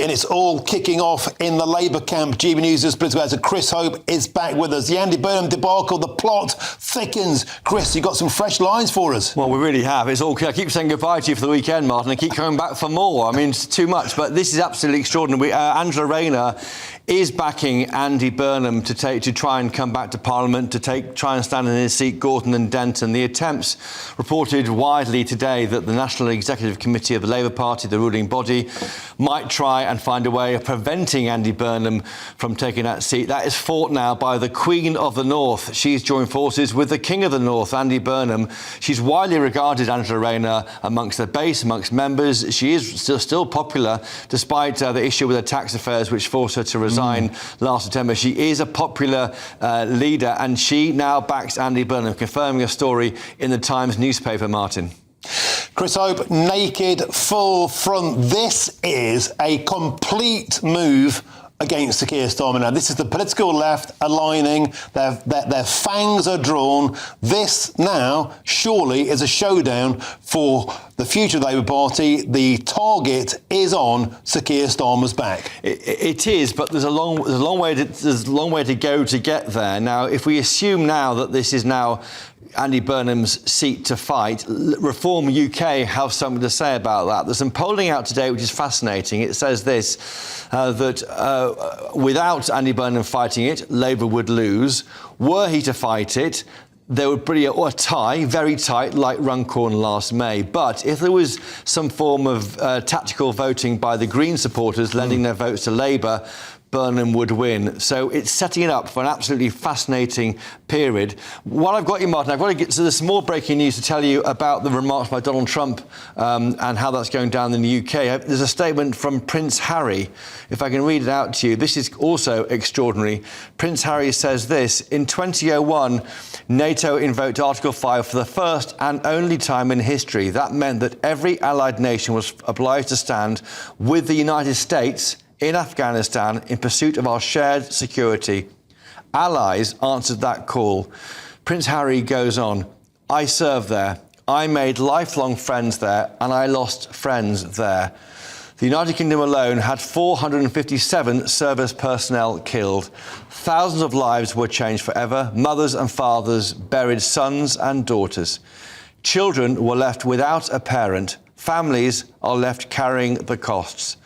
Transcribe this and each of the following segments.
and it's all kicking off in the Labour camp. GBNews' political editor Chris Hope is back with us. The Andy Burnham debacle, the plot thickens. Chris, you've got some fresh lines for us. Well, we really have. It's all. I keep saying goodbye to you for the weekend, Martin. I keep coming back for more. I mean, it's too much, but this is absolutely extraordinary. Angela Rayner is backing Andy Burnham to try and come back to Parliament, try and stand in his seat, Gorton and Denton. The attempts reported widely today that the National Executive Committee of the Labour Party, the ruling body, might try and find a way of preventing Andy Burnham from taking that seat. That is fought now by the Queen of the North. She's joined forces with the King of the North, Andy Burnham. She's widely regarded, Angela Rayner, amongst the base, amongst members. She is still popular, despite the issue with her tax affairs, which forced her to resign last September. She is a popular leader, and she now backs Andy Burnham, confirming a story in the Times newspaper, Martin. Chris Hope, naked, full front. This is a complete move against Sir Keir Starmer. Now, this is the political left aligning. Their fangs are drawn. This now, surely, is a showdown for the future of the Labour Party. The target is on Sir Keir Starmer's back. It is, but there's a long way to go to get there. Now, if we assume now that this is now Andy Burnham's seat to fight, Reform UK have something to say about that. There's some polling out today which is fascinating. It says this, that without Andy Burnham fighting it, Labour would lose. Were he to fight it, there would be a tie, very tight, like Runcorn last May. But if there was some form of tactical voting by the Green supporters lending their votes to Labour, Burnham would win. So it's setting it up for an absolutely fascinating period. While I've got you, Martin, I've got to get to there's some more breaking news to tell you about the remarks by Donald Trump and how that's going down in the UK. There's a statement from Prince Harry. If I can read it out to you, this is also extraordinary. Prince Harry says this: in 2001, NATO invoked Article 5 for the first and only time in history. That meant that every allied nation was obliged to stand with the United States in Afghanistan in pursuit of our shared security. Allies answered that call. Prince Harry goes on, I served there, I made lifelong friends there, and I lost friends there. The United Kingdom alone had 457 service personnel killed. Thousands of lives were changed forever. Mothers and fathers buried sons and daughters. Children were left without a parent. Families are left carrying the costs.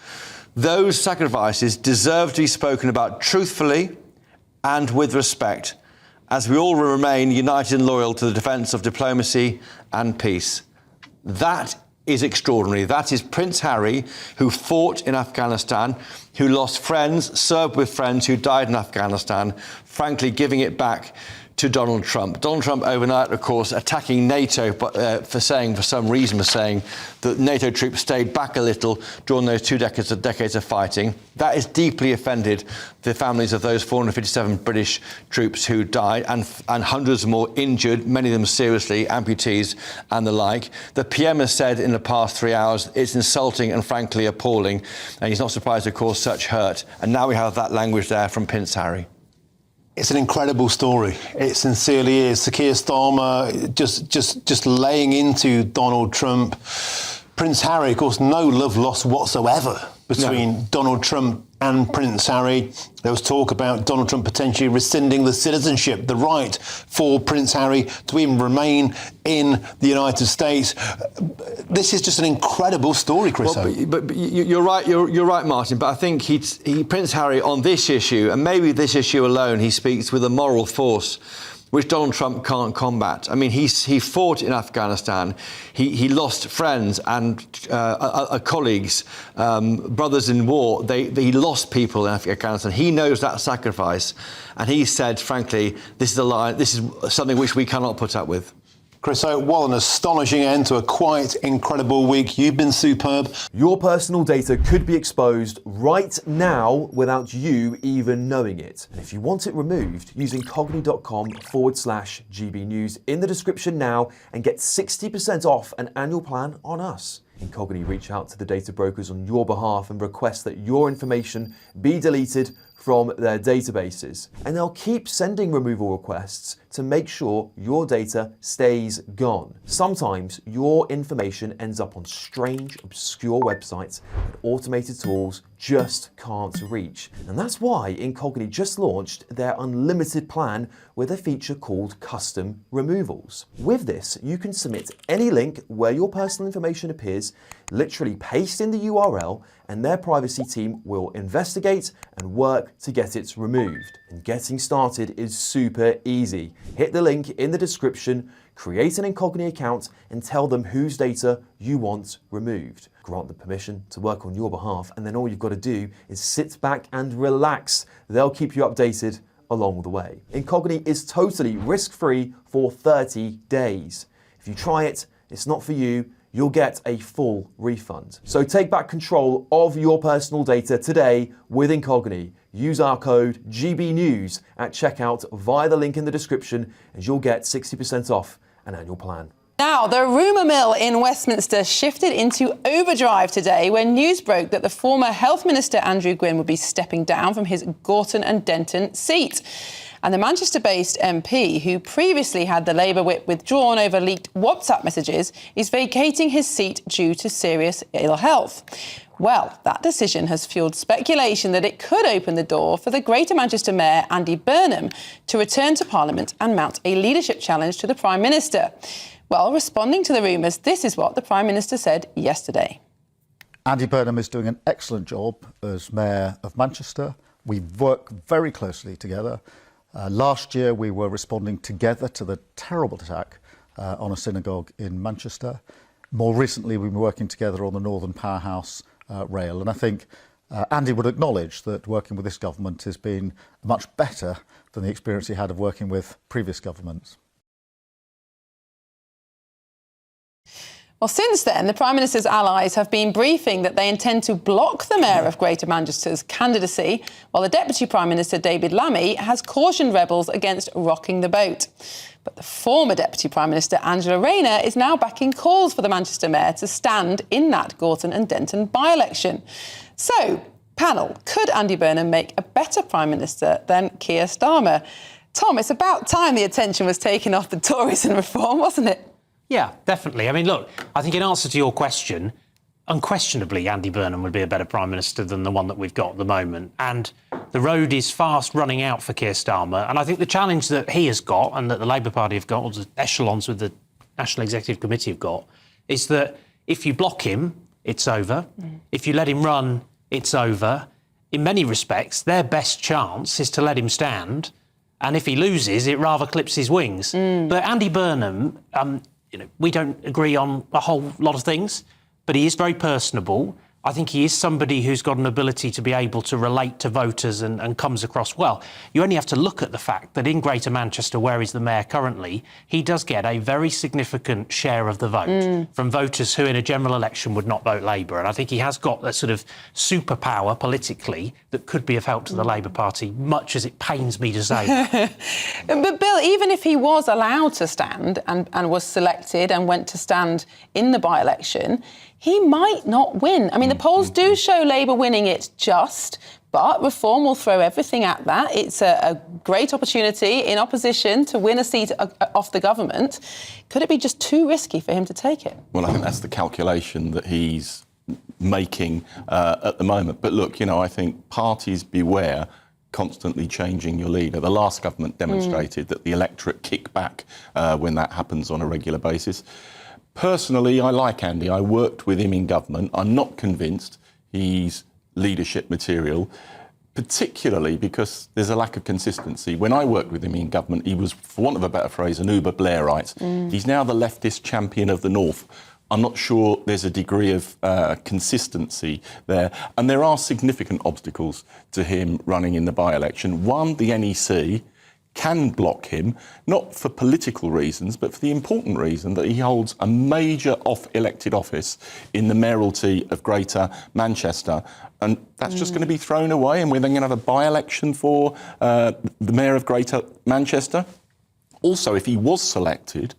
Those sacrifices deserve to be spoken about truthfully and with respect, as we all remain united and loyal to the defence of diplomacy and peace. That is extraordinary. That is Prince Harry, who fought in Afghanistan, who lost friends, served with friends who died in Afghanistan, frankly giving it back to Donald Trump. Donald Trump overnight, of course, attacking NATO for some reason that NATO troops stayed back a little during those two decades of fighting. That has deeply offended the families of those 457 British troops who died and hundreds more injured, many of them seriously, amputees and the like. The PM has said in the past 3 hours it's insulting and frankly appalling, and he's not surprised to cause such hurt. And now we have that language there from Prince Harry. It's an incredible story. It sincerely is. Sir Keir Starmer just laying into Donald Trump. Prince Harry, of course, no love lost whatsoever between Donald Trump and Prince Harry. There was talk about Donald Trump potentially rescinding the citizenship, the right for Prince Harry to even remain in the United States. This is just an incredible story, Chris. Well, but you're right. You're right, Martin. But I think Prince Harry on this issue, and maybe this issue alone, he speaks with a moral force which Donald Trump can't combat. I mean, he fought in Afghanistan. He lost friends and colleagues, brothers in war. He lost people in Afghanistan. He knows that sacrifice, and he said, frankly, this is a lie. This is something which we cannot put up with. Chris, what an astonishing end to a quite incredible week. You've been superb. Your personal data could be exposed right now without you even knowing it. And if you want it removed, use incogni.com/GBnews in the description now and get 60% off an annual plan on us. Incogni reach out to the data brokers on your behalf and request that your information be deleted from their databases. And they'll keep sending removal requests to make sure your data stays gone. Sometimes your information ends up on strange, obscure websites that automated tools just can't reach. And that's why Incogni just launched their unlimited plan with a feature called custom removals. With this, you can submit any link where your personal information appears, literally paste in the URL, and their privacy team will investigate and work to get it removed. And getting started is super easy. Hit the link in the description, create an Incogni account, and tell them whose data you want removed. Grant them permission to work on your behalf, and then all you've got to do is sit back and relax. They'll keep you updated along the way. Incogni is totally risk-free for 30 days. If you try it, it's not for you, you'll get a full refund. So take back control of your personal data today with Incogni. Use our code GBNews at checkout via the link in the description, and you'll get 60% off an annual plan. Now, the rumour mill in Westminster shifted into overdrive today when news broke that the former Health Minister Andrew Gwyn would be stepping down from his Gorton and Denton seat. And the Manchester-based MP, who previously had the Labour whip withdrawn over leaked WhatsApp messages, is vacating his seat due to serious ill health. Well, that decision has fuelled speculation that it could open the door for the Greater Manchester Mayor, Andy Burnham, to return to Parliament and mount a leadership challenge to the Prime Minister. Well, responding to the rumours, this is what the Prime Minister said yesterday. Andy Burnham is doing an excellent job as Mayor of Manchester. We work very closely together. Last year, we were responding together to the terrible attack on a synagogue in Manchester. More recently, we've been working together on the Northern Powerhouse rail. And I think Andy would acknowledge that working with this government has been much better than the experience he had of working with previous governments. Well, since then, the Prime Minister's allies have been briefing that they intend to block the Mayor of Greater Manchester's candidacy, while the Deputy Prime Minister, David Lammy, has cautioned rebels against rocking the boat. But the former Deputy Prime Minister, Angela Rayner, is now backing calls for the Manchester Mayor to stand in that Gorton and Denton by-election. So, panel, could Andy Burnham make a better Prime Minister than Keir Starmer? Tom, it's about time the attention was taken off the Tories and reform, wasn't it? Yeah, definitely. I mean, look, I think in answer to your question, unquestionably, Andy Burnham would be a better Prime Minister than the one that we've got at the moment. And the road is fast running out for Keir Starmer. And I think the challenge that he has got and that the Labour Party have got, or the echelons with the National Executive Committee have got, is that if you block him, it's over. If you let him run, it's over. In many respects, their best chance is to let him stand. And if he loses, it rather clips his wings. But Andy Burnham... we don't agree on a whole lot of things, but he is very personable. I think he is somebody who's got an ability to be able to relate to voters and comes across well. You only have to look at the fact that in Greater Manchester, where he's the mayor currently, he does get a very significant share of the vote from voters who in a general election would not vote Labour. And I think he has got that sort of superpower politically that could be of help to the Labour Party, much as it pains me to say. But Bill, even if he was allowed to stand and was selected and went to stand in the by-election, he might not win. I mean, the polls do show Labour winning it just, but Reform will throw everything at that. It's a great opportunity in opposition to win a seat off the government. Could it be just too risky for him to take it? Well, I think that's the calculation that he's making at the moment. But look, I think parties beware constantly changing your leader. The last government demonstrated that the electorate kick back when that happens on a regular basis. Personally, I like Andy. I worked with him in government. I'm not convinced he's leadership material, particularly because there's a lack of consistency. When I worked with him in government, he was, for want of a better phrase, an uber Blairite. He's now the leftist champion of the North. I'm not sure there's a degree of consistency there. And there are significant obstacles to him running in the by-election. One, the NEC can block him, not for political reasons, but for the important reason that he holds a major elected office in the mayoralty of Greater Manchester. And that's just going to be thrown away, and we're then going to have a by-election for the mayor of Greater Manchester. Also, if he was selected,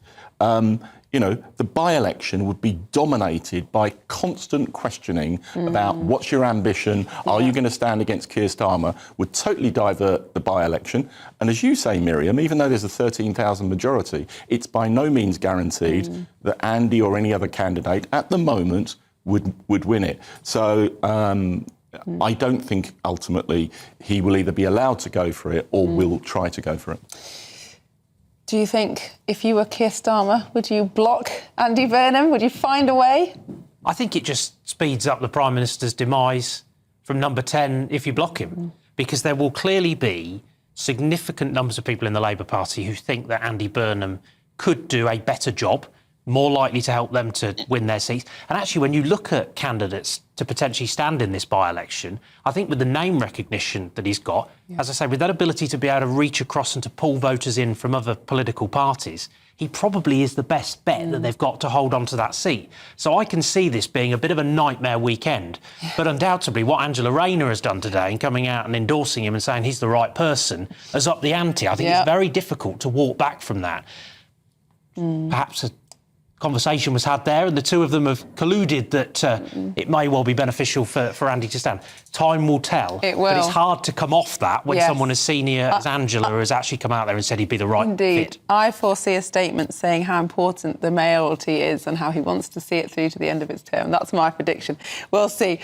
the by-election would be dominated by constant questioning about what's your ambition, are you going to stand against Keir Starmer, would totally divert the by-election. And as you say, Miriam, even though there's a 13,000 majority, it's by no means guaranteed that Andy or any other candidate at the moment would win it. So I don't think ultimately he will either be allowed to go for it or will try to go for it. Do you think if you were Keir Starmer, would you block Andy Burnham? Would you find a way? I think it just speeds up the Prime Minister's demise from number 10 if you block him, because there will clearly be significant numbers of people in the Labour Party who think that Andy Burnham could do a better job, more likely to help them to win their seats. And actually, when you look at candidates to potentially stand in this by-election, I think with the name recognition that he's got, as I say, with that ability to be able to reach across and to pull voters in from other political parties, he probably is the best bet that they've got to hold on to that seat. So I can see this being a bit of a nightmare weekend. But undoubtedly, what Angela Rayner has done today and coming out and endorsing him and saying he's the right person has upped the ante. I think it's very difficult to walk back from that. Perhaps a conversation was had there and the two of them have colluded that it may well be beneficial for Andy to stand. Time will tell. It will. But it's hard to come off that when someone as senior as Angela has actually come out there and said he'd be the right fit. I foresee a statement saying how important the mayoralty is and how he wants to see it through to the end of his term. That's my prediction. We'll see.